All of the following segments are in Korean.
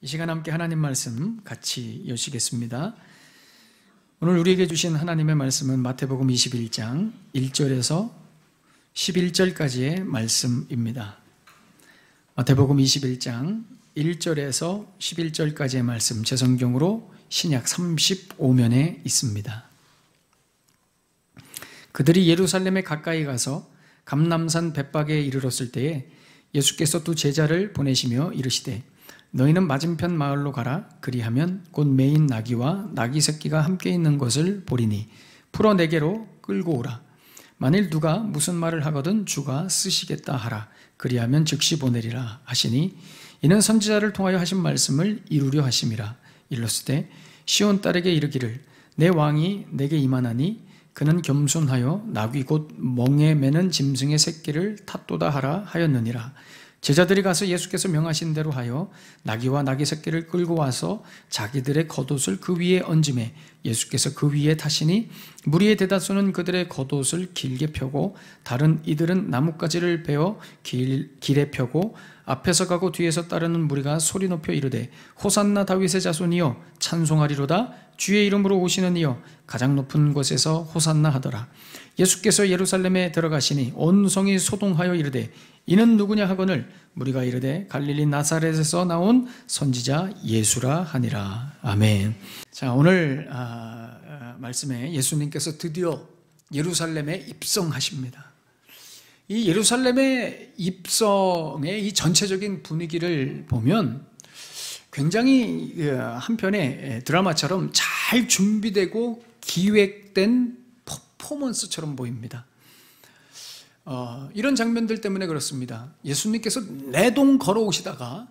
이 시간 함께 하나님 말씀 같이 여시겠습니다. 오늘 우리에게 주신 하나님의 말씀은 마태복음 21장 1절에서 11절까지의 말씀입니다. 마태복음 21장 1절에서 11절까지의 말씀, 제 성경으로 신약 35면에 있습니다. 그들이 예루살렘에 가까이 가서 감람산 벳박에 이르렀을 때에 예수께서 두 제자를 보내시며 이르시되 너희는 맞은편 마을로 가라. 그리하면 곧 매인 나귀와 나귀 새끼가 함께 있는 것을 보리니 풀어 내게로 끌고 오라. 만일 누가 무슨 말을 하거든 주가 쓰시겠다 하라. 그리하면 즉시 보내리라 하시니 이는 선지자를 통하여 하신 말씀을 이루려 하심이라. 일렀으되 시온 딸에게 이르기를 내 왕이 내게 임하나니 그는 겸손하여 나귀 곧 멍에 매는 짐승의 새끼를 탓도다 하라 하였느니라. 제자들이 가서 예수께서 명하신 대로 하여 나귀와 나귀 새끼를 끌고 와서 자기들의 겉옷을 그 위에 얹음에 예수께서 그 위에 타시니 무리의 대다수는 그들의 겉옷을 길게 펴고 다른 이들은 나뭇가지를 베어 길에 펴고 앞에서 가고 뒤에서 따르는 무리가 소리 높여 이르되 호산나 다윗의 자손이여 찬송하리로다. 주의 이름으로 오시는 이여 가장 높은 곳에서 호산나 하더라. 예수께서 예루살렘에 들어가시니 온 성이 소동하여 이르되 이는 누구냐 하거늘 무리가 이르되 갈릴리 나사렛에서 나온 선지자 예수라 하니라. 아멘. 자, 오늘 말씀에 예수님께서 드디어 예루살렘에 입성하십니다. 이 예루살렘의 입성의 이 전체적인 분위기를 보면 굉장히 한편의 드라마처럼 잘 준비되고 기획된 퍼포먼스처럼 보입니다. 이런 장면들 때문에 그렇습니다. 예수님께서 내동 걸어오시다가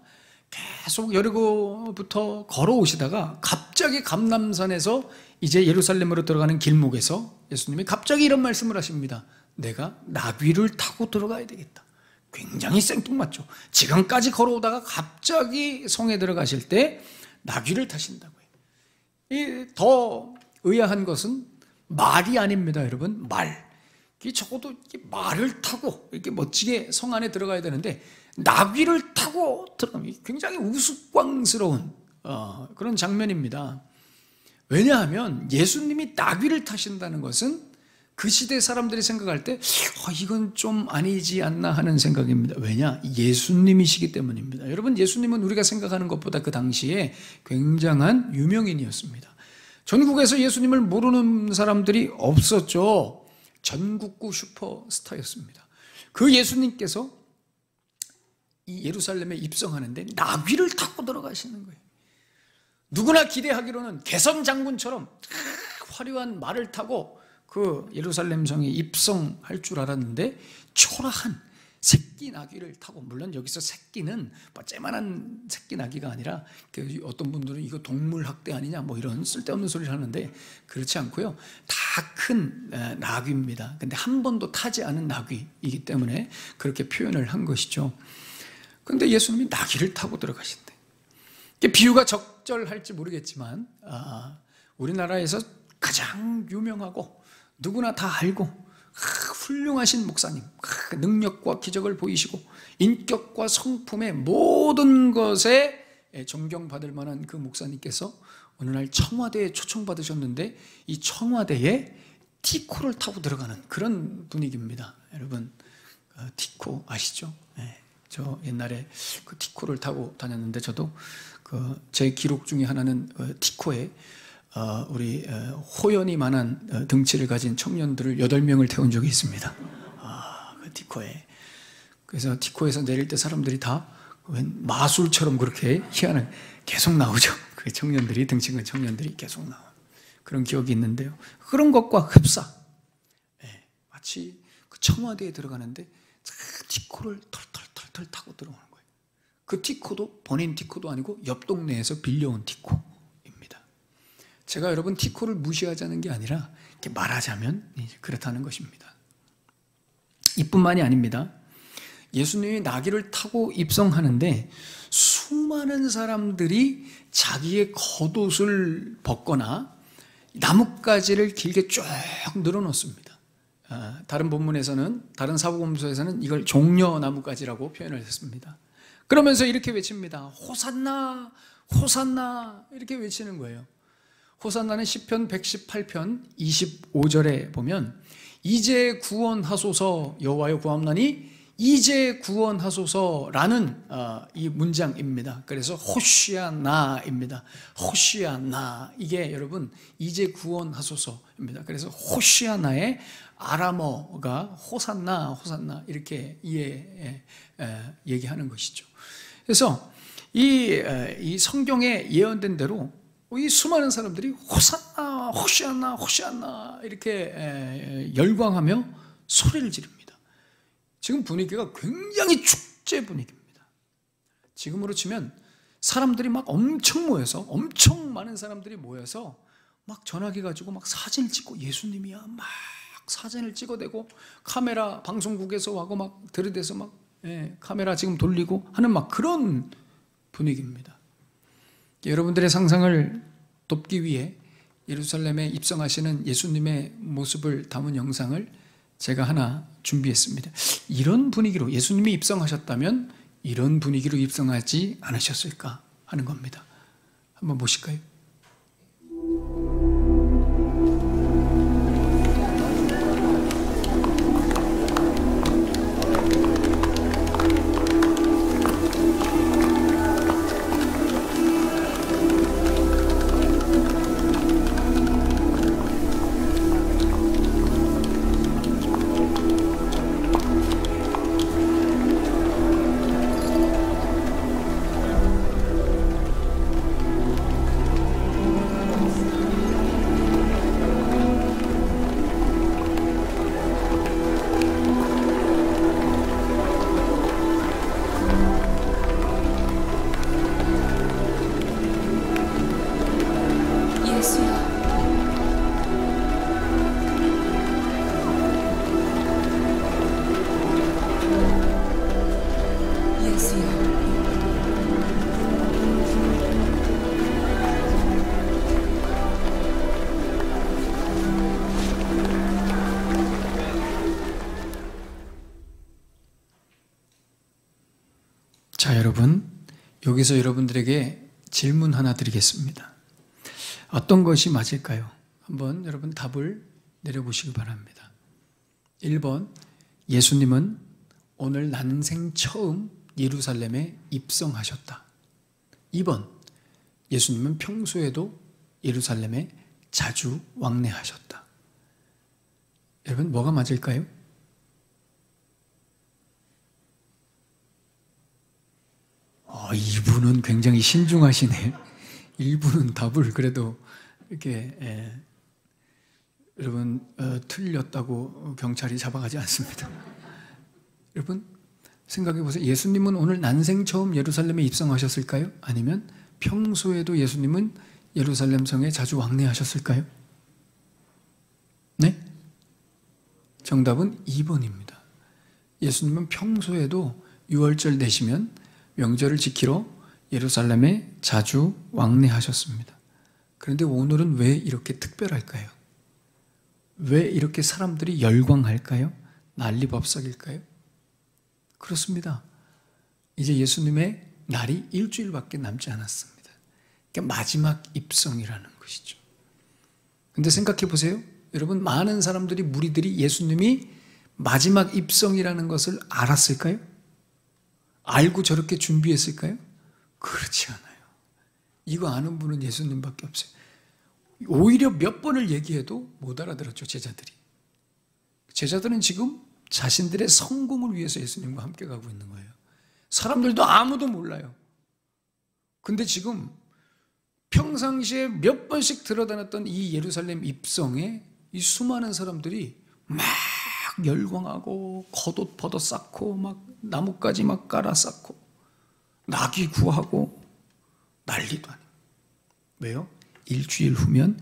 계속 여리고부터 걸어오시다가 갑자기 감람산에서 이제 예루살렘으로 들어가는 길목에서 예수님이 갑자기 이런 말씀을 하십니다. 내가 나귀를 타고 들어가야 되겠다. 굉장히 생뚱맞죠. 지금까지 걸어오다가 갑자기 성에 들어가실 때 나귀를 타신다고요. 더 의아한 것은 말이 아닙니다, 여러분. 말. 적어도 말을 타고 이렇게 멋지게 성 안에 들어가야 되는데 나귀를 타고 들어가면 굉장히 우스꽝스러운 그런 장면입니다. 왜냐하면 예수님이 나귀를 타신다는 것은 그 시대 사람들이 생각할 때 이건 좀 아니지 않나 하는 생각입니다. 왜냐? 예수님이시기 때문입니다. 여러분, 예수님은 우리가 생각하는 것보다 그 당시에 굉장한 유명인이었습니다. 전국에서 예수님을 모르는 사람들이 없었죠. 전국구 슈퍼스타였습니다. 그 예수님께서 이 예루살렘에 입성하는데 나귀를 타고 들어가시는 거예요. 누구나 기대하기로는 개선 장군처럼 화려한 말을 타고 그 예루살렘 성에 입성할 줄 알았는데 초라한 새끼 나귀를 타고, 물론 여기서 새끼는 째만한 새끼 나귀가 아니라 어떤 분들은 이거 동물 학대 아니냐 뭐 이런 쓸데없는 소리를 하는데 그렇지 않고요. 다 큰 나귀입니다. 근데 한 번도 타지 않은 나귀이기 때문에 그렇게 표현을 한 것이죠. 그런데 예수님이 나귀를 타고 들어가신대. 비유가 적절할지 모르겠지만 우리나라에서 가장 유명하고 누구나 다 알고 훌륭하신 목사님, 능력과 기적을 보이시고 인격과 성품의 모든 것에 존경받을 만한 그 목사님께서 어느 날 청와대에 초청받으셨는데 이 청와대에 티코를 타고 들어가는 그런 분위기입니다. 여러분, 티코 아시죠? 네, 저 옛날에 그 티코를 타고 다녔는데 저도 제 기록 중에 하나는 티코에 우리 호연이만한 등치를 가진 청년들을 8명을 태운 적이 있습니다. 그 티코에. 그래서 티코에서 내릴 때 사람들이 다 마술처럼 그렇게 희한하게 계속 나오죠. 그 청년들이, 등치 큰 청년들이 계속 나오는 그런 기억이 있는데요. 그런 것과 흡사. 마치 그 청와대에 들어가는데 티코를 털털털털 타고 들어오는 거예요. 그 티코도 본인 티코도 아니고 옆 동네에서 빌려온 티코. 제가 여러분 티코를 무시하자는 게 아니라 이렇게 말하자면 그렇다는 것입니다. 이뿐만이 아닙니다. 예수님이 나귀를 타고 입성하는데 수많은 사람들이 자기의 겉옷을 벗거나 나뭇가지를 길게 쭉 늘어놓습니다. 다른 본문에서는, 다른 사복음서에서는 이걸 종려 나뭇가지라고 표현을 했습니다. 그러면서 이렇게 외칩니다. 호산나, 호산나, 이렇게 외치는 거예요. 호산나는 시편 118편 25절에 보면 이제 구원하소서 여호와여 구함나니 이제 구원하소서라는 이 문장입니다. 그래서 호시아나입니다. 호시아나, 이게 여러분 이제 구원하소서입니다. 그래서 호시아나의 아람어가 호산나, 호산나 이렇게 얘기하는 것이죠. 그래서 이 성경에 예언된 대로 이 수많은 사람들이 호산나, 호시아나, 호시아나 이렇게 열광하며 소리를 지릅니다. 지금 분위기가 굉장히 축제 분위기입니다. 지금으로 치면 사람들이 막 엄청 모여서, 엄청 많은 사람들이 모여서 막 전화기 가지고 막 사진을 찍고, 예수님이야 막 사진을 찍어대고, 카메라 방송국에서 와고 막 들이대서 막 카메라 지금 돌리고 하는 막 그런 분위기입니다. 여러분들의 상상을 돕기 위해 예루살렘에 입성하시는 예수님의 모습을 담은 영상을 제가 하나 준비했습니다. 이런 분위기로 예수님이 입성하셨다면 이런 분위기로 입성하지 않으셨을까 하는 겁니다. 한번 보실까요? 자, 여러분, 여기서 여러분들에게 질문 하나 드리겠습니다. 어떤 것이 맞을까요? 한번 여러분 답을 내려보시기 바랍니다. 1번, 예수님은 오늘 난생 처음 예루살렘에 입성하셨다. 2번, 예수님은 평소에도 예루살렘에 자주 왕래하셨다. 여러분, 뭐가 맞을까요? 이분은 굉장히 신중하시네. 일부는 답을 그래도 이렇게 여러분 틀렸다고 경찰이 잡아가지 않습니다. 여러분 생각해 보세요. 예수님은 오늘 난생 처음 예루살렘에 입성하셨을까요? 아니면 평소에도 예수님은 예루살렘 성에 자주 왕래하셨을까요? 네? 정답은 2번입니다. 예수님은 평소에도 유월절 되시면 명절을 지키러 예루살렘에 자주 왕래하셨습니다. 그런데 오늘은 왜 이렇게 특별할까요? 왜 이렇게 사람들이 열광할까요? 난리법석일까요? 그렇습니다. 이제 예수님의 날이 일주일밖에 남지 않았습니다. 그러니까 마지막 입성이라는 것이죠. 근데 생각해 보세요. 여러분, 많은 사람들이, 무리들이 예수님이 마지막 입성이라는 것을 알았을까요? 알고 저렇게 준비했을까요? 그렇지 않아요. 이거 아는 분은 예수님밖에 없어요. 오히려 몇 번을 얘기해도 못 알아들었죠, 제자들이. 제자들은 지금 자신들의 성공을 위해서 예수님과 함께 가고 있는 거예요. 사람들도 아무도 몰라요. 근데 지금 평상시에 몇 번씩 들어다녔던 이 예루살렘 입성에 이 수많은 사람들이 막 열광하고 겉옷 벗어 쌓고 막 나뭇가지 막 깔아 쌓고 나귀 구하고 난리도 아니에요. 왜요? 일주일 후면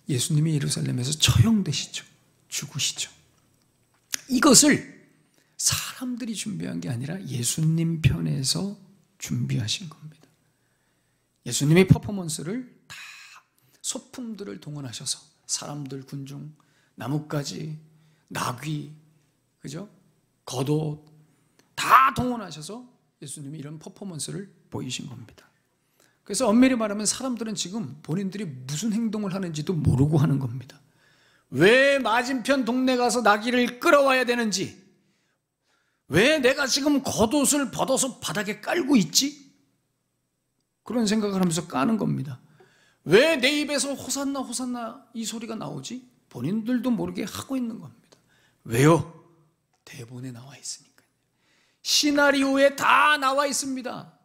예수님이 예루살렘에서 처형되시죠. 죽으시죠. 이것을 사람들이 준비한 게 아니라 예수님 편에서 준비하신 겁니다. 예수님의 퍼포먼스를 다 소품들을 동원하셔서 사람들, 군중, 나뭇가지, 나귀, 그죠? 겉옷 다 동원하셔서 예수님이 이런 퍼포먼스를 보이신 겁니다. 그래서 엄밀히 말하면 사람들은 지금 본인들이 무슨 행동을 하는지도 모르고 하는 겁니다. 왜 맞은편 동네 가서 나귀를 끌어와야 되는지, 왜 내가 지금 겉옷을 벗어서 바닥에 깔고 있지? 그런 생각을 하면서 까는 겁니다. 왜 내 입에서 호산나 호산나 이 소리가 나오지? 본인들도 모르게 하고 있는 겁니다. 왜요? 대본에 나와 있으니까요. 시나리오에 다 나와 있습니다.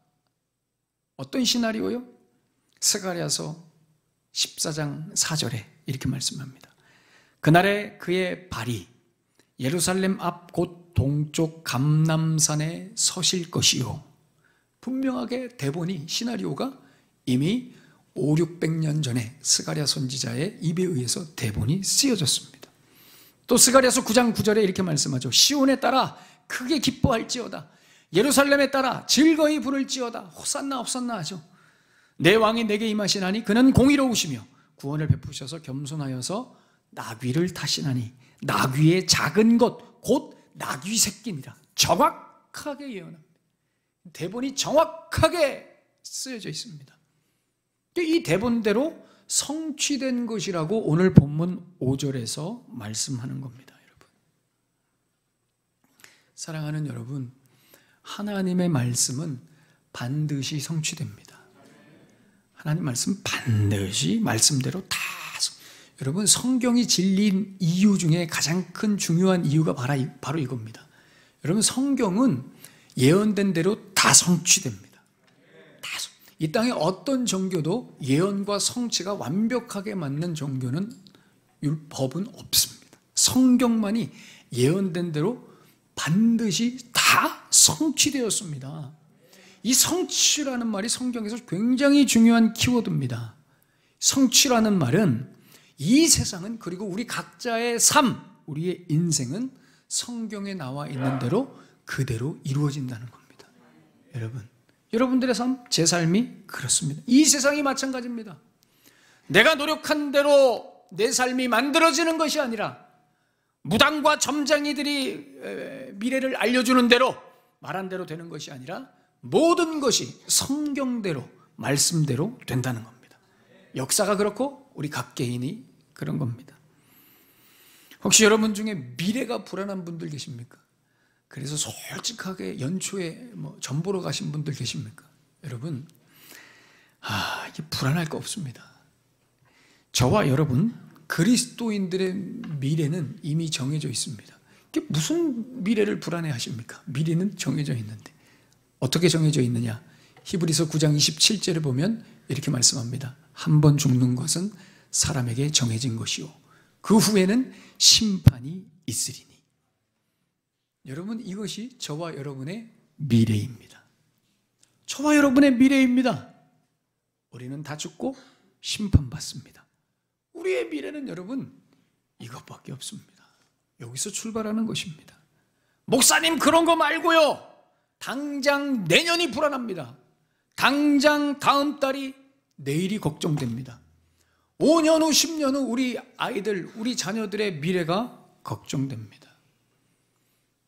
어떤 시나리오요? 스가랴서 14장 4절에 이렇게 말씀합니다. 그날에 그의 발이 예루살렘 앞 곧 동쪽 감람산에 서실 것이요. 분명하게 대본이, 시나리오가 이미 500~600년 전에 스가랴 선지자의 입에 의해서 대본이 쓰여졌습니다. 또 스가랴서 9장 9절에 이렇게 말씀하죠. 시온에 따라 크게 기뻐할지어다. 예루살렘에 따라 즐거이 부를지어다. 호산나 호산나 하죠. 내 왕이 내게 임하시나니 그는 공의로우시며 구원을 베푸셔서 겸손하여서 나귀를 타시나니 나귀의 작은 것 곧 나귀 새끼니라. 정확하게 예언합니다. 대본이 정확하게 쓰여져 있습니다. 이 대본대로 성취된 것이라고 오늘 본문 5절에서 말씀하는 겁니다. 여러분, 사랑하는 여러분, 하나님의 말씀은 반드시 성취됩니다. 하나님 말씀 반드시 말씀대로 다. 여러분, 성경이 진리인 이유 중에 가장 큰 중요한 이유가 바로 이겁니다. 여러분, 성경은 예언된 대로 다 성취됩니다. 이 땅에 어떤 종교도 예언과 성취가 완벽하게 맞는 종교는, 율법은 없습니다. 성경만이 예언된 대로 반드시 다 성취되었습니다. 이 성취라는 말이 성경에서 굉장히 중요한 키워드입니다. 성취라는 말은 이 세상은, 그리고 우리 각자의 삶, 우리의 인생은 성경에 나와 있는 대로 그대로 이루어진다는 겁니다. 여러분들의 삶, 제 삶이 그렇습니다. 이 세상이 마찬가지입니다. 내가 노력한 대로 내 삶이 만들어지는 것이 아니라 무당과 점쟁이들이 미래를 알려주는 대로, 말한 대로 되는 것이 아니라 모든 것이 성경대로, 말씀대로 된다는 겁니다. 역사가 그렇고 우리 각 개인이 그런 겁니다. 혹시 여러분 중에 미래가 불안한 분들 계십니까? 그래서 솔직하게 연초에 점 보러 가신 분들 계십니까? 여러분, 이게 불안할 거 없습니다. 저와 여러분 그리스도인들의 미래는 이미 정해져 있습니다. 이게 무슨 미래를 불안해 하십니까? 미래는 정해져 있는데. 어떻게 정해져 있느냐? 히브리서 9장 27절에 보면 이렇게 말씀합니다. 한 번 죽는 것은 사람에게 정해진 것이요 그 후에는 심판이 있으리니. 여러분, 이것이 저와 여러분의 미래입니다. 저와 여러분의 미래입니다. 우리는 다 죽고 심판받습니다. 우리의 미래는 여러분 이것밖에 없습니다. 여기서 출발하는 것입니다. 목사님, 그런 거 말고요, 당장 내년이 불안합니다. 당장 다음 달이, 내일이 걱정됩니다. 5년 후, 10년 후 우리 아이들, 우리 자녀들의 미래가 걱정됩니다.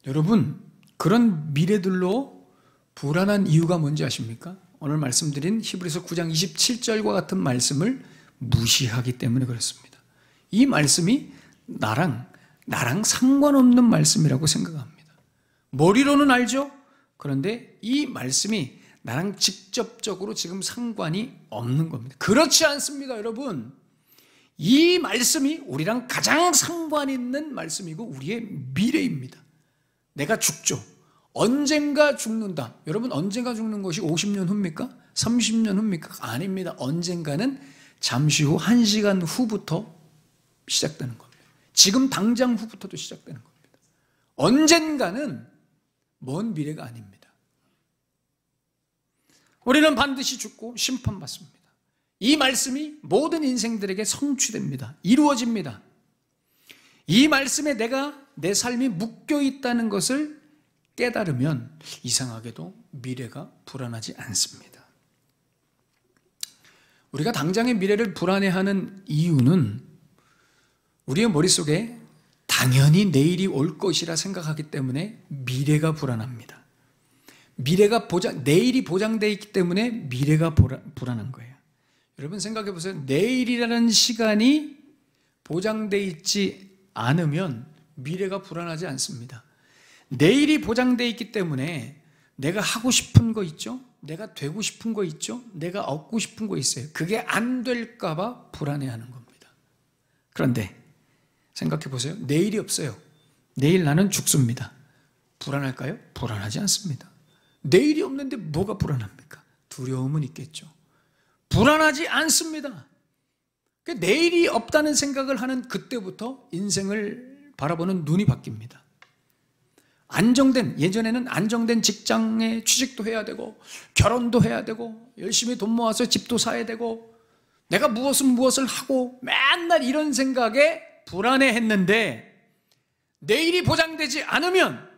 여러분, 그런 미래들로 불안한 이유가 뭔지 아십니까? 오늘 말씀드린 히브리서 9장 27절과 같은 말씀을 무시하기 때문에 그렇습니다. 이 말씀이 나랑 상관없는 말씀이라고 생각합니다. 머리로는 알죠? 그런데 이 말씀이 나랑 직접적으로 지금 상관이 없는 겁니다. 그렇지 않습니다, 여러분. 이 말씀이 우리랑 가장 상관 있는 말씀이고 우리의 미래입니다. 내가 죽죠. 언젠가 죽는다. 여러분, 언젠가 죽는 것이 50년 후입니까? 30년 후입니까? 아닙니다. 언젠가는 잠시 후 1시간 후부터 시작되는 겁니다. 지금 당장 후부터도 시작되는 겁니다. 언젠가는 먼 미래가 아닙니다. 우리는 반드시 죽고 심판받습니다. 이 말씀이 모든 인생들에게 성취됩니다. 이루어집니다. 이 말씀에 내 삶이 묶여 있다는 것을 깨달으면 이상하게도 미래가 불안하지 않습니다. 우리가 당장의 미래를 불안해하는 이유는 우리의 머릿속에 당연히 내일이 올 것이라 생각하기 때문에 미래가 불안합니다. 내일이 보장되어 있기 때문에 미래가 불안한 거예요. 여러분 생각해 보세요. 내일이라는 시간이 보장되어 있지 않으면 미래가 불안하지 않습니다. 내일이 보장되어 있기 때문에 내가 하고 싶은 거 있죠? 내가 되고 싶은 거 있죠? 내가 얻고 싶은 거 있어요. 그게 안 될까 봐 불안해하는 겁니다. 그런데 생각해 보세요. 내일이 없어요. 내일 나는 죽습니다. 불안할까요? 불안하지 않습니다. 내일이 없는데 뭐가 불안합니까? 두려움은 있겠죠. 불안하지 않습니다. 내일이 없다는 생각을 하는 그때부터 인생을 바라보는 눈이 바뀝니다. 예전에는 안정된 직장에 취직도 해야 되고 결혼도 해야 되고 열심히 돈 모아서 집도 사야 되고 내가 무엇을 하고 맨날 이런 생각에 불안해했는데 내일이 보장되지 않으면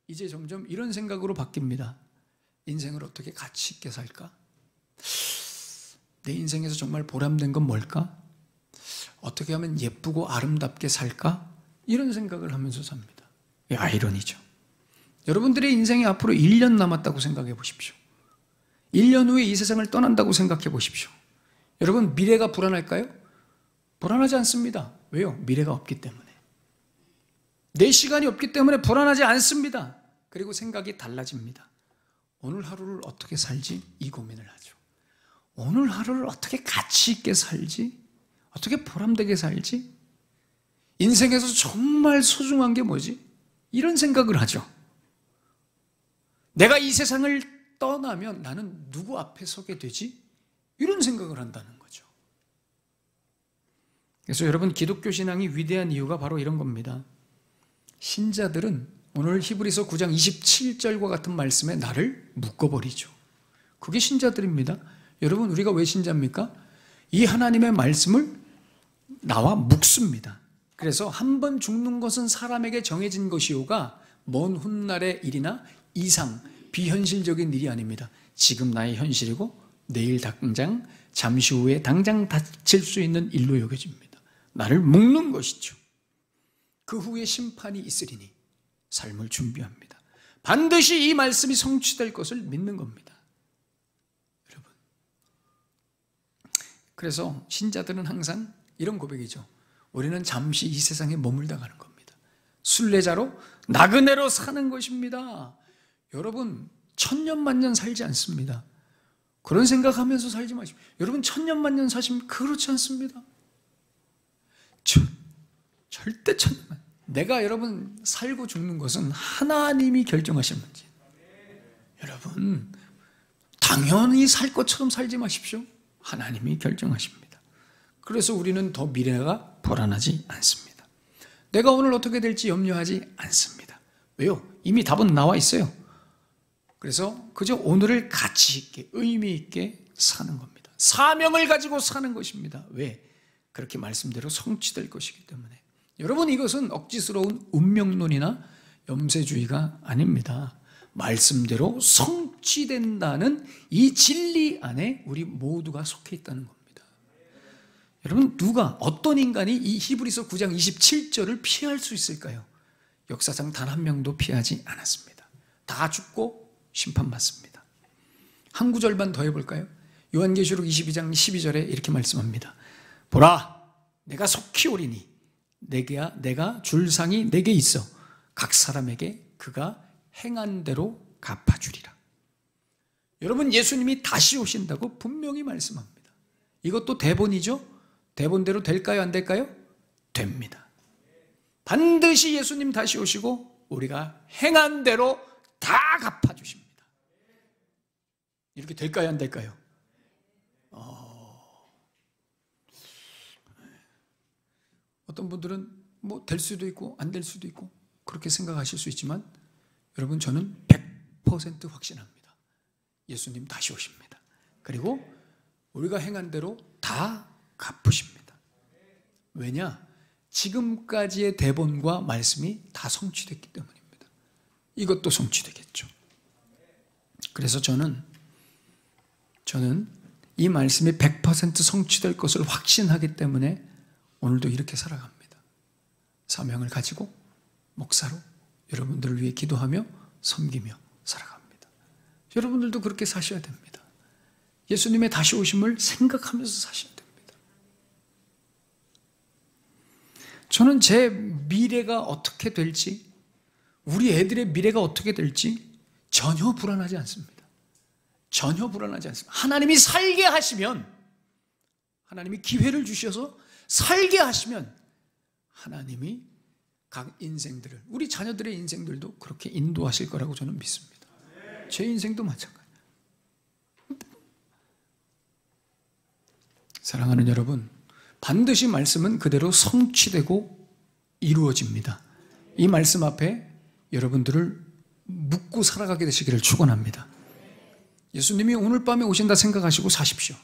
이제 점점 이런 생각으로 바뀝니다. 인생을 어떻게 가치 있게 살까? 내 인생에서 정말 보람된 건 뭘까? 어떻게 하면 예쁘고 아름답게 살까? 이런 생각을 하면서 삽니다. 이게 아이러니죠. 여러분들의 인생이 앞으로 1년 남았다고 생각해 보십시오. 1년 후에 이 세상을 떠난다고 생각해 보십시오. 여러분 미래가 불안할까요? 불안하지 않습니다. 왜요? 미래가 없기 때문에. 내 시간이 없기 때문에 불안하지 않습니다. 그리고 생각이 달라집니다. 오늘 하루를 어떻게 살지? 이 고민을 하죠. 오늘 하루를 어떻게 가치 있게 살지? 어떻게 보람되게 살지? 인생에서 정말 소중한 게 뭐지? 이런 생각을 하죠. 내가 이 세상을 떠나면 나는 누구 앞에 서게 되지? 이런 생각을 한다는 거죠. 그래서 여러분 기독교 신앙이 위대한 이유가 바로 이런 겁니다. 신자들은 오늘 히브리서 9장 27절과 같은 말씀에 나를 묶어버리죠. 그게 신자들입니다. 여러분 우리가 왜 신자입니까? 이 하나님의 말씀을 나와 묶습니다. 그래서 한 번 죽는 것은 사람에게 정해진 것이오가 먼 훗날의 일이나 이상 비현실적인 일이 아닙니다. 지금 나의 현실이고 내일 당장 잠시 후에 당장 닥칠 수 있는 일로 여겨집니다. 나를 묶는 것이죠. 그 후에 심판이 있으리니 삶을 준비합니다. 반드시 이 말씀이 성취될 것을 믿는 겁니다. 여러분. 그래서 신자들은 항상 이런 고백이죠. 우리는 잠시 이 세상에 머물다 가는 겁니다. 순례자로 나그네로 사는 것입니다. 여러분 천년만년 살지 않습니다. 그런 생각하면서 살지 마십시오. 여러분 천년만년 사시면 그렇지 않습니다. 절대 천년만. 내가 여러분 살고 죽는 것은 하나님이 결정하신 문제. 여러분 당연히 살 것처럼 살지 마십시오. 하나님이 결정하십니다. 그래서 우리는 더 미래가 불안하지 않습니다. 내가 오늘 어떻게 될지 염려하지 않습니다. 왜요? 이미 답은 나와 있어요. 그래서 그저 오늘을 가치 있게 의미 있게 사는 겁니다. 사명을 가지고 사는 것입니다. 왜? 그렇게 말씀대로 성취될 것이기 때문에. 여러분 이것은 억지스러운 운명론이나 염세주의가 아닙니다. 말씀대로 성취된다는 이 진리 안에 우리 모두가 속해 있다는 겁니다. 여러분 어떤 인간이 이 히브리서 9장 27절을 피할 수 있을까요? 역사상 단 한 명도 피하지 않았습니다. 다 죽고 심판받습니다. 한 구절만 더 해볼까요? 요한계시록 22장 12절에 이렇게 말씀합니다. 보라 내가 속히 오리니 내가 줄 상이 내게 있어 각 사람에게 그가 행한 대로 갚아주리라. 여러분 예수님이 다시 오신다고 분명히 말씀합니다. 이것도 대본이죠? 대본대로 될까요? 안 될까요? 됩니다. 반드시 예수님 다시 오시고 우리가 행한 대로 다 갚아주십니다. 이렇게 될까요? 안 될까요? 어떤 분들은 뭐 될 수도 있고 안 될 수도 있고 그렇게 생각하실 수 있지만 여러분 저는 100% 확신합니다. 예수님 다시 오십니다. 그리고 우리가 행한 대로 다 갚으십니다. 왜냐? 지금까지의 대본과 말씀이 다 성취됐기 때문입니다. 이것도 성취되겠죠. 그래서 저는 이 말씀이 100% 성취될 것을 확신하기 때문에 오늘도 이렇게 살아갑니다. 사명을 가지고 목사로 여러분들을 위해 기도하며 섬기며 살아갑니다. 여러분들도 그렇게 사셔야 됩니다. 예수님의 다시 오심을 생각하면서 사셔야 됩니다. 저는 제 미래가 어떻게 될지, 우리 애들의 미래가 어떻게 될지 전혀 불안하지 않습니다. 전혀 불안하지 않습니다. 하나님이 살게 하시면, 하나님이 기회를 주셔서 살게 하시면 하나님이 각 인생들을, 우리 자녀들의 인생들도 그렇게 인도하실 거라고 저는 믿습니다. 제 인생도 마찬가지예요. 사랑하는 여러분, 반드시 말씀은 그대로 성취되고 이루어집니다. 이 말씀 앞에 여러분들을 묻고 살아가게 되시기를 축원합니다. 예수님이 오늘 밤에 오신다 생각하시고 사십시오.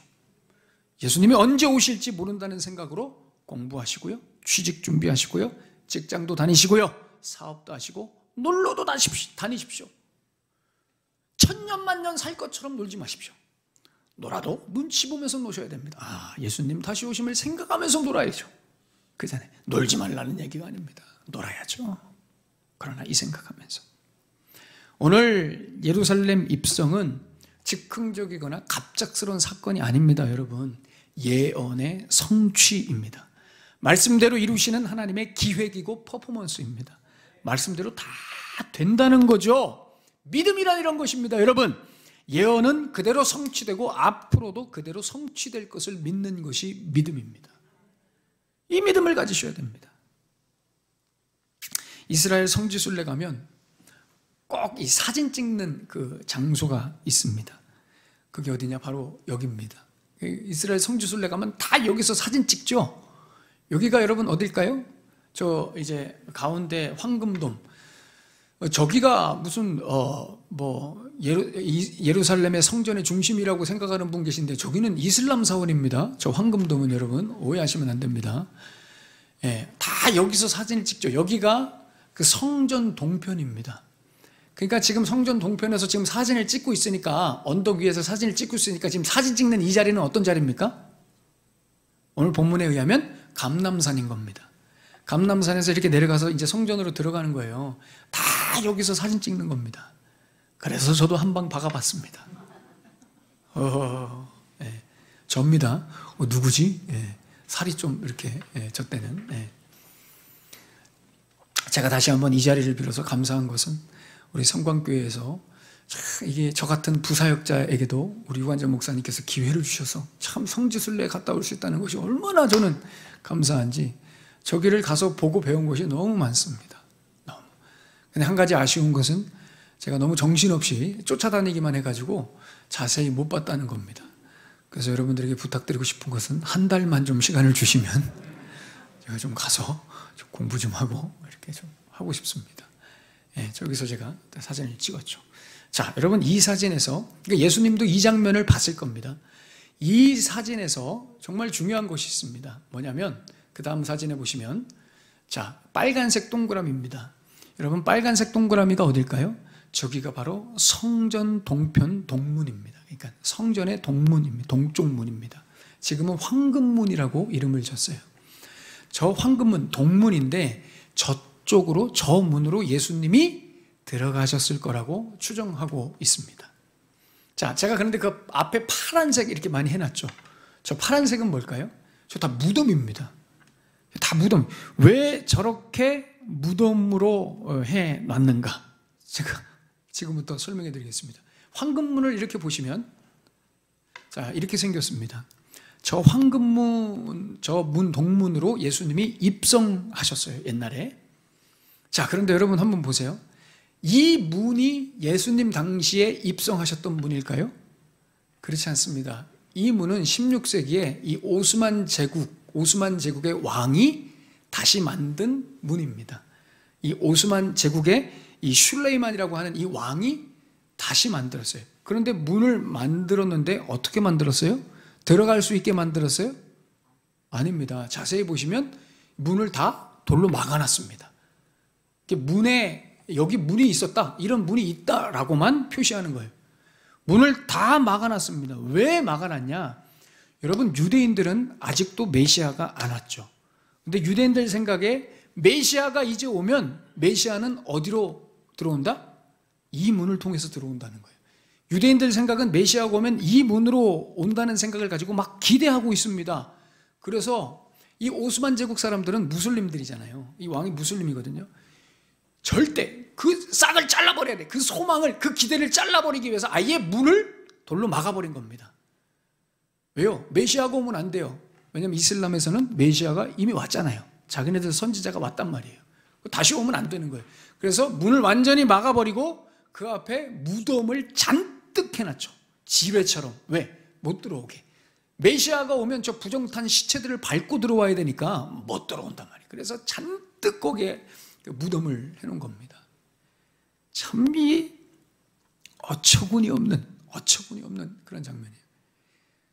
예수님이 언제 오실지 모른다는 생각으로 공부하시고요, 취직 준비하시고요, 직장도 다니시고요, 사업도 하시고 놀러도 다니십시오. 천년만년 살 것처럼 놀지 마십시오. 놀아도 눈치 보면서 노셔야 됩니다. 아, 예수님 다시 오심을 생각하면서 놀아야죠. 그 전에 놀지 말라는 얘기가 아닙니다. 놀아야죠. 그러나 이 생각하면서. 오늘 예루살렘 입성은 즉흥적이거나 갑작스러운 사건이 아닙니다, 여러분. 예언의 성취입니다. 말씀대로 이루시는 하나님의 기획이고 퍼포먼스입니다. 말씀대로 다 된다는 거죠. 믿음이란 이런 것입니다, 여러분. 예언은 그대로 성취되고 앞으로도 그대로 성취될 것을 믿는 것이 믿음입니다. 이 믿음을 가지셔야 됩니다. 이스라엘 성지순례 가면 꼭 이 사진 찍는 그 장소가 있습니다. 그게 어디냐? 바로 여기입니다. 이스라엘 성지순례 가면 다 여기서 사진 찍죠. 여기가 여러분 어딜까요? 저 이제 가운데 황금돔, 저기가 무슨 예루살렘의 성전의 중심이라고 생각하는 분 계신데 저기는 이슬람 사원입니다. 저 황금돔은 여러분 오해하시면 안 됩니다. 예, 다 여기서 사진을 찍죠. 여기가 그 성전 동편입니다. 그러니까 지금 성전 동편에서 지금 사진을 찍고 있으니까, 언덕 위에서 사진을 찍고 있으니까 지금 사진 찍는 이 자리는 어떤 자리입니까? 오늘 본문에 의하면 감람산인 겁니다. 감람산에서 이렇게 내려가서 이제 성전으로 들어가는 거예요. 다 여기서 사진 찍는 겁니다. 그래서 저도 한 방 박아봤습니다. 예, 접니다. 누구지? 예, 살이 좀 이렇게, 예, 저 때는. 예. 제가 다시 한번 이 자리를 빌어서 감사한 것은 우리 성광교회에서 이게 저 같은 부사역자에게도 우리 유관장 목사님께서 기회를 주셔서 참 성지순례에 갔다 올 수 있다는 것이 얼마나 저는 감사한지, 저기를 가서 보고 배운 것이 너무 많습니다. 너무. 근데 한 가지 아쉬운 것은 제가 너무 정신없이 쫓아다니기만 해가지고 자세히 못 봤다는 겁니다. 그래서 여러분들에게 부탁드리고 싶은 것은 한 달만 좀 시간을 주시면 제가 좀 가서 좀 공부 좀 하고 이렇게 좀 하고 싶습니다. 예, 저기서 제가 사진을 찍었죠. 자, 여러분, 이 사진에서, 그러니까 예수님도 이 장면을 봤을 겁니다. 이 사진에서 정말 중요한 것이 있습니다. 뭐냐면 그 다음 사진에 보시면, 자, 빨간색 동그라미입니다. 여러분, 빨간색 동그라미가 어딜까요? 저기가 바로 성전 동편 동문입니다. 그러니까 성전의 동문입니다. 동쪽 문입니다. 지금은 황금문이라고 이름을 줬어요. 저 황금문 동문인데 저쪽으로, 저 문으로 예수님이 들어가셨을 거라고 추정하고 있습니다. 자, 제가 그런데 그 앞에 파란색 이렇게 많이 해놨죠. 저 파란색은 뭘까요? 저 다 무덤입니다. 다 무덤. 왜 저렇게 무덤으로 해놨는가? 제가 지금부터 설명해 드리겠습니다. 황금문을 이렇게 보시면, 자, 이렇게 생겼습니다. 저 황금문, 저 문 동문으로 예수님이 입성하셨어요, 옛날에. 자, 그런데 여러분 한번 보세요. 이 문이 예수님 당시에 입성하셨던 문일까요? 그렇지 않습니다. 이 문은 16세기에 이 오스만 제국의 왕이 다시 만든 문입니다. 이 오스만 제국의 이 슐레이만이라고 하는 이 왕이 다시 만들었어요. 그런데 문을 만들었는데 어떻게 만들었어요? 들어갈 수 있게 만들었어요? 아닙니다. 자세히 보시면 문을 다 돌로 막아놨습니다. 문에 여기 문이 있었다, 이런 문이 있다라고만 표시하는 거예요. 문을 다 막아놨습니다. 왜 막아놨냐? 여러분, 유대인들은 아직도 메시아가 안 왔죠. 근데 유대인들 생각에 메시아가 이제 오면 메시아는 어디로 들어온다? 이 문을 통해서 들어온다는 거예요. 유대인들 생각은 메시아가 오면 이 문으로 온다는 생각을 가지고 막 기대하고 있습니다. 그래서 이 오스만 제국 사람들은 무슬림들이잖아요. 이 왕이 무슬림이거든요. 절대 그 싹을 잘라버려야 돼. 그 소망을, 그 기대를 잘라버리기 위해서 아예 문을 돌로 막아버린 겁니다. 왜요? 메시아가 오면 안 돼요. 왜냐하면 이슬람에서는 메시아가 이미 왔잖아요. 자기네들 선지자가 왔단 말이에요. 다시 오면 안 되는 거예요. 그래서 문을 완전히 막아버리고 그 앞에 무덤을 잔뜩 해놨죠. 지뢰처럼. 왜? 못 들어오게. 메시아가 오면 저 부정탄 시체들을 밟고 들어와야 되니까 못 들어온단 말이에요. 그래서 잔뜩 거기에 무덤을 해놓은 겁니다. 참 이 어처구니 없는 그런 장면이에요.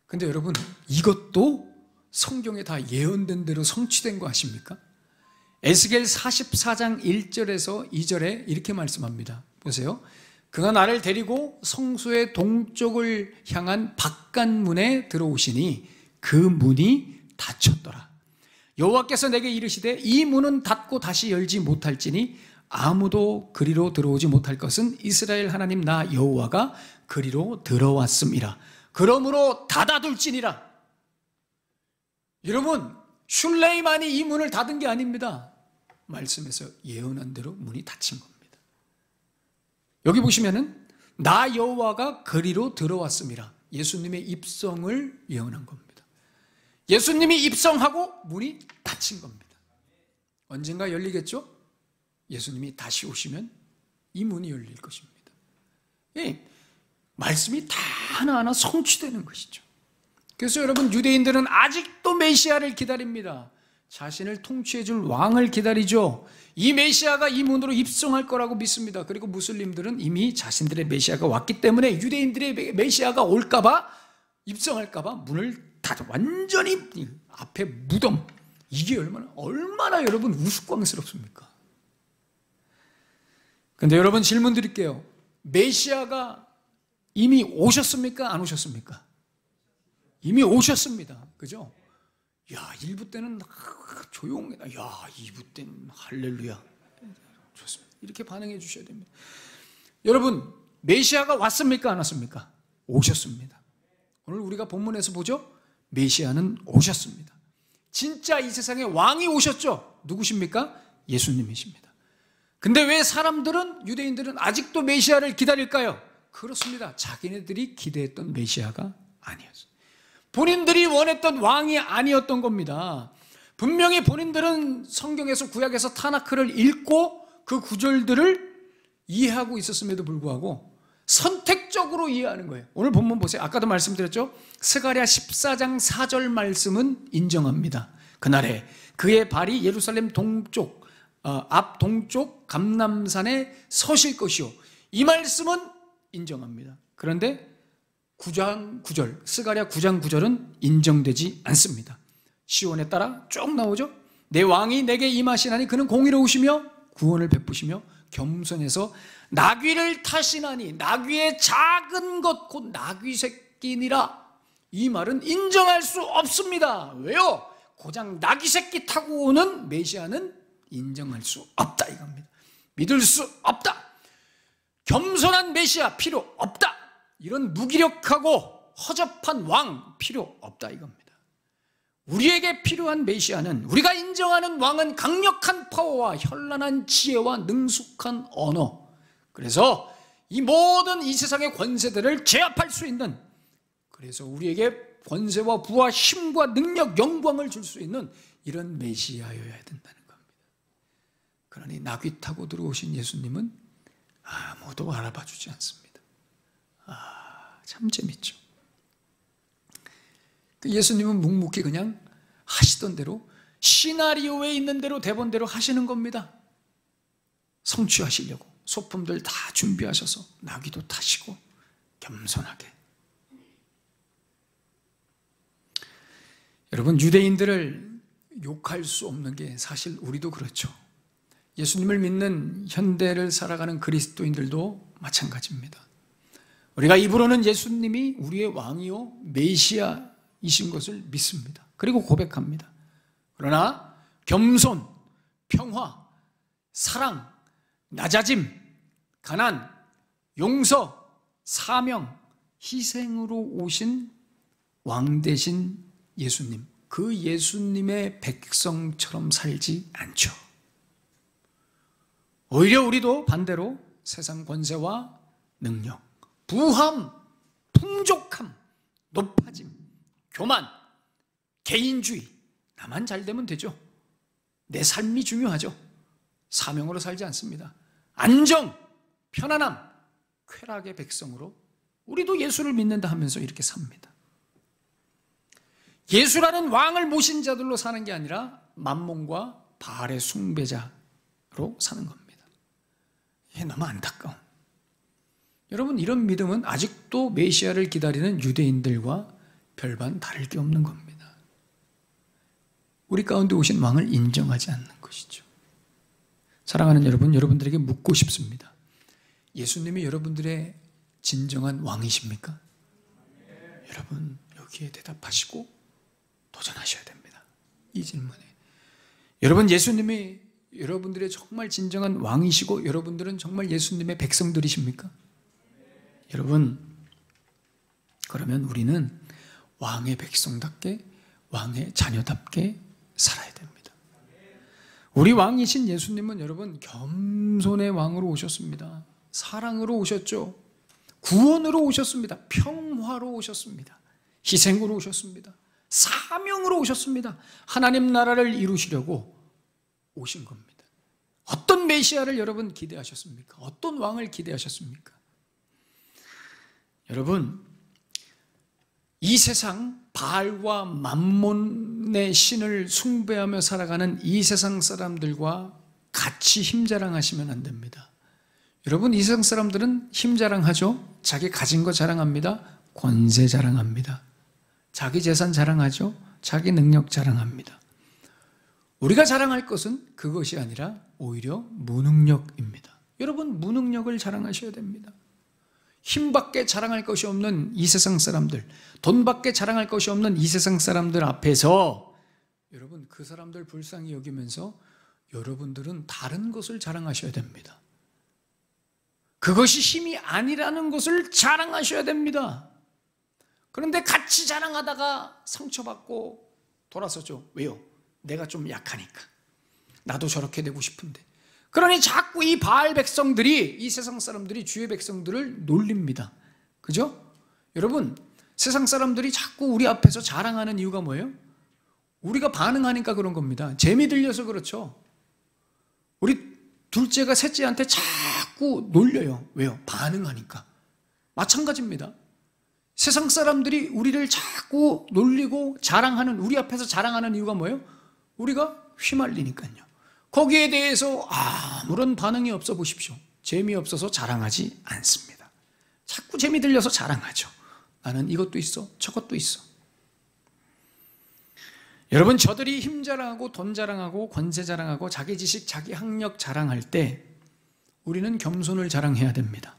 근데 여러분, 이것도 성경에 다 예언된 대로 성취된 거 아십니까? 에스겔 44장 1절에서 2절에 이렇게 말씀합니다. 보세요. 그가 나를 데리고 성소의 동쪽을 향한 바깥문에 들어오시니 그 문이 닫혔더라. 여호와께서 내게 이르시되 이 문은 닫고 다시 열지 못할지니 아무도 그리로 들어오지 못할 것은 이스라엘 하나님 나 여호와가 그리로 들어왔음이라. 그러므로 닫아둘지니라. 여러분, 슐레이만이 이 문을 닫은 게 아닙니다. 말씀에서 예언한 대로 문이 닫힌 겁니다. 여기 보시면은 나 여호와가 그리로 들어왔음이라. 예수님의 입성을 예언한 겁니다. 예수님이 입성하고 문이 닫힌 겁니다. 언젠가 열리겠죠? 예수님이 다시 오시면 이 문이 열릴 것입니다. 예, 말씀이 다 하나하나 성취되는 것이죠. 그래서 여러분, 유대인들은 아직도 메시아를 기다립니다. 자신을 통치해 줄 왕을 기다리죠. 이 메시아가 이 문으로 입성할 거라고 믿습니다. 그리고 무슬림들은 이미 자신들의 메시아가 왔기 때문에 유대인들의 메시아가 올까봐, 입성할까봐 문을 닫아 완전히 앞에 무덤. 이게 얼마나 여러분 우스꽝스럽습니까? 근데 여러분, 질문 드릴게요. 메시아가 이미 오셨습니까? 안 오셨습니까? 이미 오셨습니다. 그죠? 야, 1부 때는 조용해. 야, 2부 때는 할렐루야. 좋습니다. 이렇게 반응해 주셔야 됩니다. 여러분, 메시아가 왔습니까? 안 왔습니까? 오셨습니다. 오늘 우리가 본문에서 보죠? 메시아는 오셨습니다. 진짜 이 세상에 왕이 오셨죠? 누구십니까? 예수님이십니다. 근데 왜 사람들은, 유대인들은 아직도 메시아를 기다릴까요? 그렇습니다. 자기네들이 기대했던 메시아가 아니었어요. 본인들이 원했던 왕이 아니었던 겁니다. 분명히 본인들은 성경에서, 구약에서 타나크를 읽고 그 구절들을 이해하고 있었음에도 불구하고 선택적으로 이해하는 거예요. 오늘 본문 보세요. 아까도 말씀드렸죠? 스가랴 14장 4절 말씀은 인정합니다. 그날에 그의 발이 예루살렘 동쪽, 앞 동쪽 감람산에 서실 것이요. 이 말씀은 인정합니다. 그런데 9장 9절, 스가랴 9장 9절은 인정되지 않습니다. 시온에 따라 쭉 나오죠. 내 왕이 내게 임하시나니 그는 공의로우시며 구원을 베푸시며 겸손해서 나귀를 타시나니 나귀의 작은 것 곧 나귀 새끼니라. 이 말은 인정할 수 없습니다. 왜요? 고장 나귀 새끼 타고 오는 메시아는 인정할 수 없다 이겁니다. 믿을 수 없다. 겸손한 메시아 필요 없다. 이런 무기력하고 허접한 왕 필요 없다 이겁니다. 우리에게 필요한 메시아는, 우리가 인정하는 왕은 강력한 파워와 현란한 지혜와 능숙한 언어, 그래서 이 모든 이 세상의 권세들을 제압할 수 있는, 그래서 우리에게 권세와 부와 힘과 능력, 영광을 줄 수 있는 이런 메시아여야 된다는 겁니다. 그러니 나귀 타고 들어오신 예수님은 아무도 알아봐 주지 않습니다. 참 재밌죠. 예수님은 묵묵히 그냥 하시던 대로, 시나리오에 있는 대로, 대본대로 하시는 겁니다. 성취하시려고 소품들 다 준비하셔서 나귀도 타시고 겸손하게. 여러분, 유대인들을 욕할 수 없는 게 사실 우리도 그렇죠. 예수님을 믿는 현대를 살아가는 그리스도인들도 마찬가지입니다. 우리가 입으로는 예수님이 우리의 왕이요 메시아이신 것을 믿습니다. 그리고 고백합니다. 그러나 겸손, 평화, 사랑, 낮아짐, 가난, 용서, 사명, 희생으로 오신 왕 대신 예수님, 그 예수님의 백성처럼 살지 않죠. 오히려 우리도 반대로 세상 권세와 능력, 부함, 풍족함, 높아짐, 교만, 개인주의, 나만 잘 되면 되죠. 내 삶이 중요하죠. 사명으로 살지 않습니다. 안정, 편안함, 쾌락의 백성으로 우리도 예수를 믿는다 하면서 이렇게 삽니다. 예수라는 왕을 모신 자들로 사는 게 아니라 만몬과 바알의 숭배자로 사는 겁니다. 이게 너무 안타까운. 여러분, 이런 믿음은 아직도 메시아를 기다리는 유대인들과 별반 다를 게 없는 겁니다. 우리 가운데 오신 왕을 인정하지 않는 것이죠. 사랑하는 여러분, 여러분들에게 묻고 싶습니다. 예수님이 여러분들의 진정한 왕이십니까? 여러분, 여기에 대답하시고 도전하셔야 됩니다. 이 질문에. 여러분, 예수님이 여러분들의 정말 진정한 왕이시고 여러분들은 정말 예수님의 백성들이십니까? 여러분, 그러면 우리는 왕의 백성답게, 왕의 자녀답게 살아야 됩니다. 우리 왕이신 예수님은 여러분 겸손의 왕으로 오셨습니다. 사랑으로 오셨죠. 구원으로 오셨습니다. 평화로 오셨습니다. 희생으로 오셨습니다. 사명으로 오셨습니다. 하나님 나라를 이루시려고 오신 겁니다. 어떤 메시아를 여러분 기대하셨습니까? 어떤 왕을 기대하셨습니까? 여러분, 이 세상 바알과 맘몬의 신을 숭배하며 살아가는 이 세상 사람들과 같이 힘자랑하시면 안 됩니다. 여러분, 이 세상 사람들은 힘자랑하죠. 자기 가진 거 자랑합니다. 권세 자랑합니다. 자기 재산 자랑하죠. 자기 능력 자랑합니다. 우리가 자랑할 것은 그것이 아니라 오히려 무능력입니다. 여러분, 무능력을 자랑하셔야 됩니다. 힘밖에 자랑할 것이 없는 이 세상 사람들, 돈밖에 자랑할 것이 없는 이 세상 사람들 앞에서 여러분, 그 사람들 불쌍히 여기면서 여러분들은 다른 것을 자랑하셔야 됩니다. 그것이 힘이 아니라는 것을 자랑하셔야 됩니다. 그런데 같이 자랑하다가 상처받고 돌아서죠. 왜요? 내가 좀 약하니까. 나도 저렇게 되고 싶은데. 그러니 자꾸 이 바알 백성들이, 이 세상 사람들이 주의 백성들을 놀립니다. 그죠? 여러분, 세상 사람들이 자꾸 우리 앞에서 자랑하는 이유가 뭐예요? 우리가 반응하니까 그런 겁니다. 재미 들려서 그렇죠. 우리 둘째가 셋째한테 자꾸 놀려요. 왜요? 반응하니까. 마찬가지입니다. 세상 사람들이 우리를 자꾸 놀리고 자랑하는, 우리 앞에서 자랑하는 이유가 뭐예요? 우리가 휘말리니까요. 거기에 대해서 아무런 반응이 없어 보십시오. 재미없어서 자랑하지 않습니다. 자꾸 재미 들려서 자랑하죠. 나는 이것도 있어, 저것도 있어. 여러분, 저들이 힘 자랑하고 돈 자랑하고 권세 자랑하고 자기 지식, 자기 학력 자랑할 때 우리는 겸손을 자랑해야 됩니다.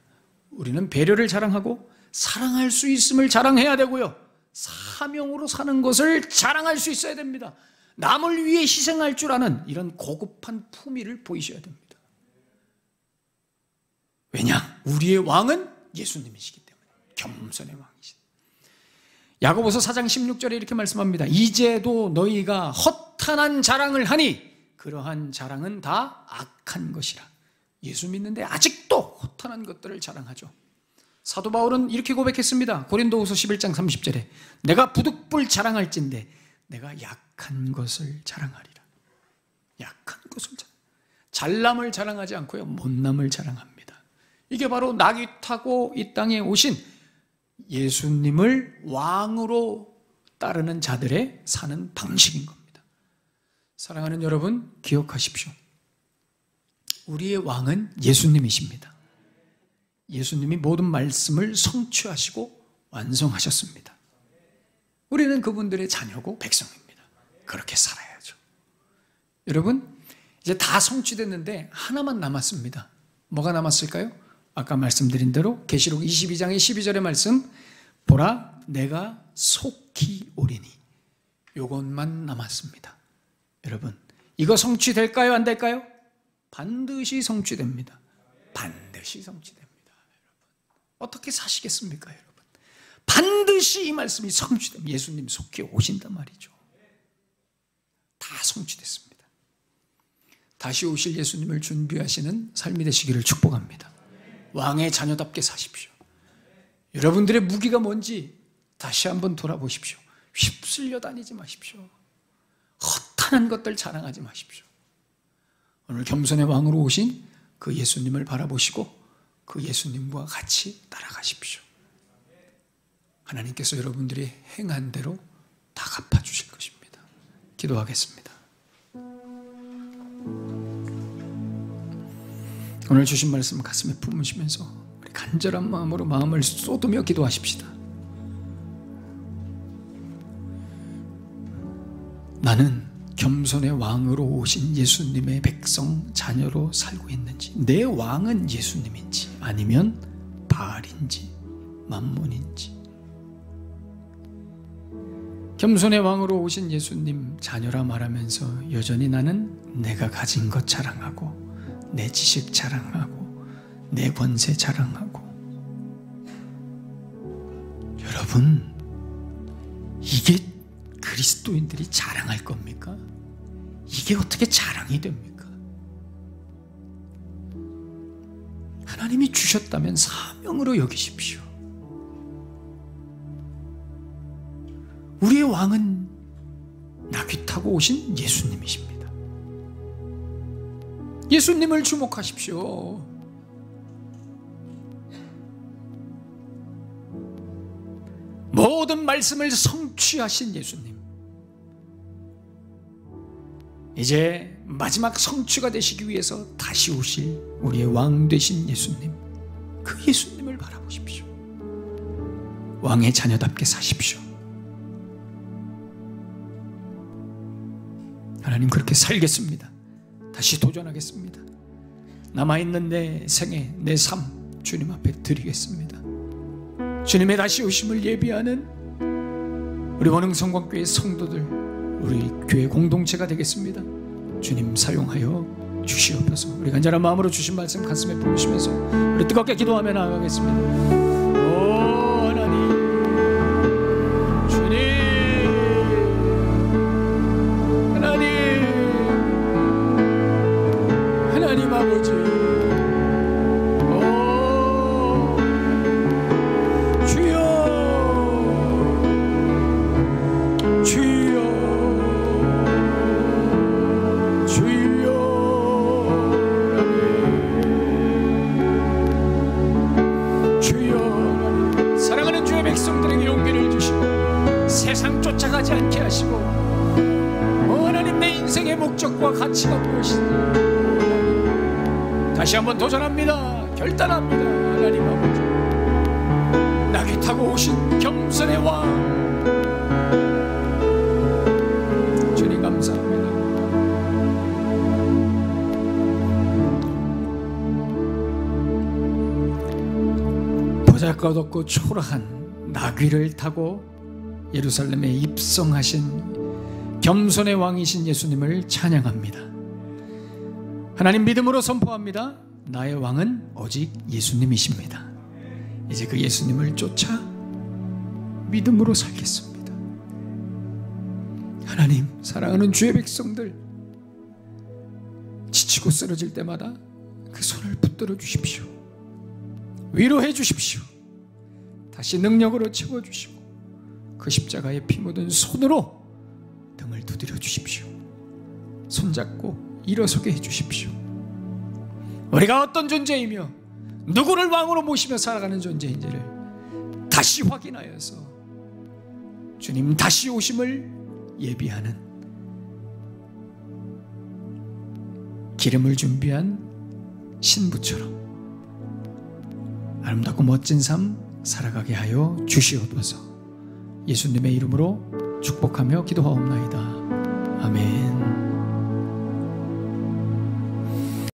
우리는 배려를 자랑하고 사랑할 수 있음을 자랑해야 되고요. 사명으로 사는 것을 자랑할 수 있어야 됩니다. 남을 위해 희생할 줄 아는 이런 고급한 품위를 보이셔야 됩니다. 왜냐? 우리의 왕은 예수님이시기 때문에. 겸손의 왕이시다. 야고보서 4장 16절에 이렇게 말씀합니다. 이제도 너희가 허탄한 자랑을 하니 그러한 자랑은 다 악한 것이라. 예수 믿는데 아직도 허탄한 것들을 자랑하죠. 사도 바울은 이렇게 고백했습니다. 고린도후서 11장 30절에 내가 부득불 자랑할진대 내가 약한 것을 자랑하리라. 약한 것을 잘남을 자랑하지 않고요, 못남을 자랑합니다. 이게 바로 낙이 타고 이 땅에 오신 예수님을 왕으로 따르는 자들의 사는 방식인 겁니다. 사랑하는 여러분, 기억하십시오. 우리의 왕은 예수님이십니다. 예수님이 모든 말씀을 성취하시고 완성하셨습니다. 우리는 그분들의 자녀고 백성입니다. 그렇게 살아야죠. 여러분, 이제 다 성취됐는데 하나만 남았습니다. 뭐가 남았을까요? 아까 말씀드린 대로 계시록 22장의 12절의 말씀, 보라 내가 속히 오리니. 이것만 남았습니다. 여러분, 이거 성취될까요? 안 될까요? 반드시 성취됩니다. 반드시 성취됩니다. 여러분, 어떻게 사시겠습니까, 여러분? 반드시 이 말씀이 성취되면 예수님 속히 오신단 말이죠. 다 성취됐습니다. 다시 오실 예수님을 준비하시는 삶이 되시기를 축복합니다. 왕의 자녀답게 사십시오. 여러분들의 무기가 뭔지 다시 한번 돌아보십시오. 휩쓸려 다니지 마십시오. 허탄한 것들 자랑하지 마십시오. 오늘 겸손의 왕으로 오신 그 예수님을 바라보시고 그 예수님과 같이 따라가십시오. 하나님께서 여러분들이 행한 대로 다 갚아주실 것입니다. 기도하겠습니다. 오늘 주신 말씀 가슴에 품으시면서 우리 간절한 마음으로 마음을 쏟으며 기도하십시다. 나는 겸손의 왕으로 오신 예수님의 백성 자녀로 살고 있는지, 내 왕은 예수님인지 아니면 바알인지 만몬인지, 겸손의 왕으로 오신 예수님 자녀라 말하면서 여전히 나는 내가 가진 것 자랑하고 내 지식 자랑하고 내 권세 자랑하고. 여러분, 이게 그리스도인들이 자랑할 겁니까? 이게 어떻게 자랑이 됩니까? 하나님이 주셨다면 사명으로 여기십시오. 우리의 왕은 나귀 타고 오신 예수님이십니다. 예수님을 주목하십시오. 모든 말씀을 성취하신 예수님, 이제 마지막 성취가 되시기 위해서 다시 오실 우리의 왕 되신 예수님, 그 예수님을 바라보십시오. 왕의 자녀답게 사십시오. 하나님, 그렇게 살겠습니다. 다시 도전하겠습니다. 남아있는 내 생애, 내 삶 주님 앞에 드리겠습니다. 주님의 다시 오심을 예비하는 우리 원흥성광교회 성도들, 우리 교회 공동체가 되겠습니다. 주님 사용하여 주시옵소서. 우리 간절한 마음으로 주신 말씀 가슴에 품으시면서 우리 뜨겁게 기도하며 나아가겠습니다. 오 하나님, 주님, 하나님 아버지, 세상 쫓아가지 않게 하시고, 하나님, 내 인생의 목적과 가치가 무엇이냐, 다시 한번 도전합니다. 결단합니다. 하나님 아버지, 나귀 타고 오신 겸손의 왕, 주님 감사합니다. 보잘것없고 초라한 나귀를 타고 예루살렘에 입성하신 겸손의 왕이신 예수님을 찬양합니다. 하나님, 믿음으로 선포합니다. 나의 왕은 오직 예수님이십니다. 이제 그 예수님을 쫓아 믿음으로 살겠습니다. 하나님, 사랑하는 주의 백성들, 지치고 쓰러질 때마다 그 손을 붙들어 주십시오. 위로해 주십시오. 다시 능력으로 채워주시고 그 십자가에 피 묻은 손으로 등을 두드려 주십시오. 손잡고 일어서게 해주십시오. 우리가 어떤 존재이며 누구를 왕으로 모시며 살아가는 존재인지를 다시 확인하여서 주님 다시 오심을 예비하는 기름을 준비한 신부처럼 아름답고 멋진 삶 살아가게 하여 주시옵소서. 예수님의 이름으로 축복하며 기도하옵나이다. 아멘.